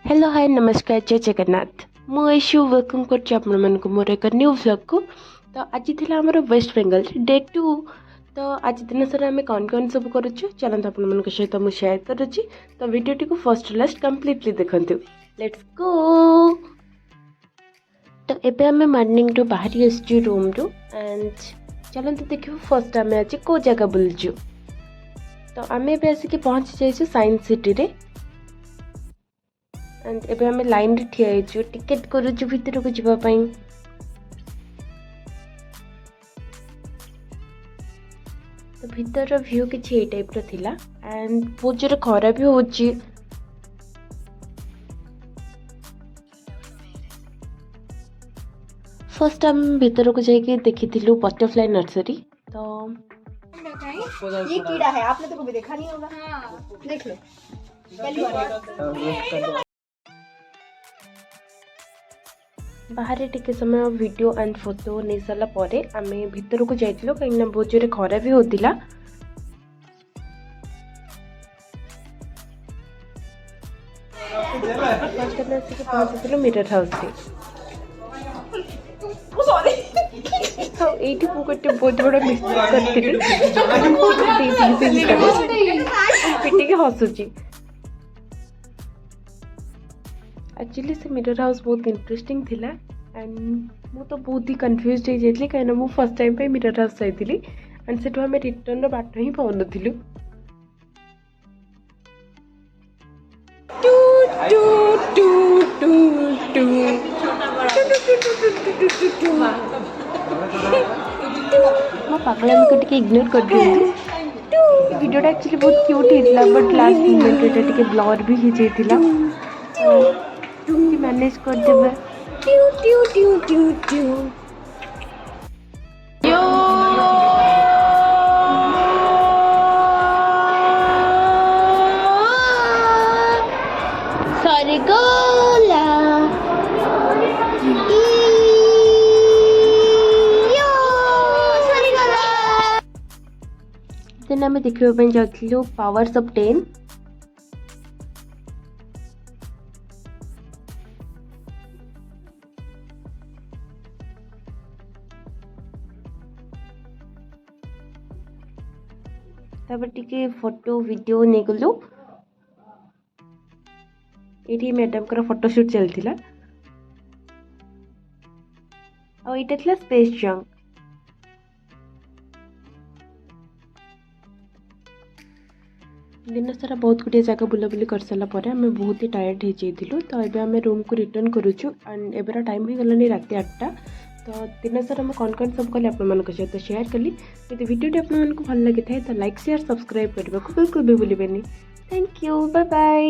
Hello hi नमस्कार जय जगन्नाथ मुझे वेलकम कर मोर एक न्यू व्लॉग को। तो आज थी आमर वेस्ट बेंगल डे 2। तो आज दिन सारा आम कौन कौन सब करुच्छे चलते आपण सहित मुझे शेयर करुच्ची। तो वीडियो को फर्स्ट लास्ट कम्प्लीटली देखु। Let's go. तो एबे आम मॉर्निंग रू बाहरी आसचु रूम रू एंड चलते देखिए फर्स्ट आम आज कौ जगह बुलचु। तो आम एबे आसिक पहुँची जाइए साइंस सिटी रे एंड एबे हमें लाइन रे ठिया हेचु टिकेट करूछु भीतर को जीवा पई। तो भीतर व्यू किछि ए टाइप रो थिला एंड बहुत जोर खरा भी होची। फर्स्ट हम भीतर को जाके देखिथिलु बटरफ्लाई नर्सरी। तो ये कीड़ा है, आपने तो कभी देखा नहीं होगा। हाँ। देख लो पहली बार। बाहर टिके समय वीडियो एंड फोटो नहीं सारा परे आमे भीतर को जाइतिलो कहीं बहुत जोरे खरा भी होतिला। फर्स्ट आमे आसिक पहुंचतिलो मिरर हाउस रे। हाँ एठी मु गोटे बहुत बड़ा मिस्टेक करथिली पिटी के हसुची। एक्चुअली से मिरर हाउस बहुत इंटरेस्टिंग थिला एंड मु तो बहुत ही कन्फ्यूज हो जाइली कहीं मु फर्स्ट टाइम पे मिरर हाउस जाइली एंड सेठु हमें रिटर्न रो बाट ही पाउन नथिलु। मो पागला को टिके इग्नोर कर दियंतु। वीडियोटा एक्चुअली बहुत क्यूट हेतिला बट लास्ट मोमेंट रे टिके ब्लर भी हो जाइतिला। मैनेज कर देबे। ट्यू ट्यू ट्यू ट्यू ट्यू यो सॉरी गोला यो सॉरी गोला। देन हमें देखिबा पई जाथिलु पावर्स ऑफ 10। तापर टिके फोटो वीडियो नहीं गलु। ये मैडम का फोटोशूट चलता और ये था स्पेस जंक। दिन सारा बहुत गुटे जगह बुलाबुली कर सारा पर आम बहुत ही टायर्ड हो जाइलु। तो ये आम रूम को रिटर्न करुचु एंड एबार टाइम हो गलानी रात 8टा। तो दिन सारा मैं कौन कौन सब कले आप सहित शेयर कली। यदि वीडियो आपको भल लगी था तो लाइक शेयर सब्सक्राइब करने को बिल्कुल भी भूलें। Thank you bye bye.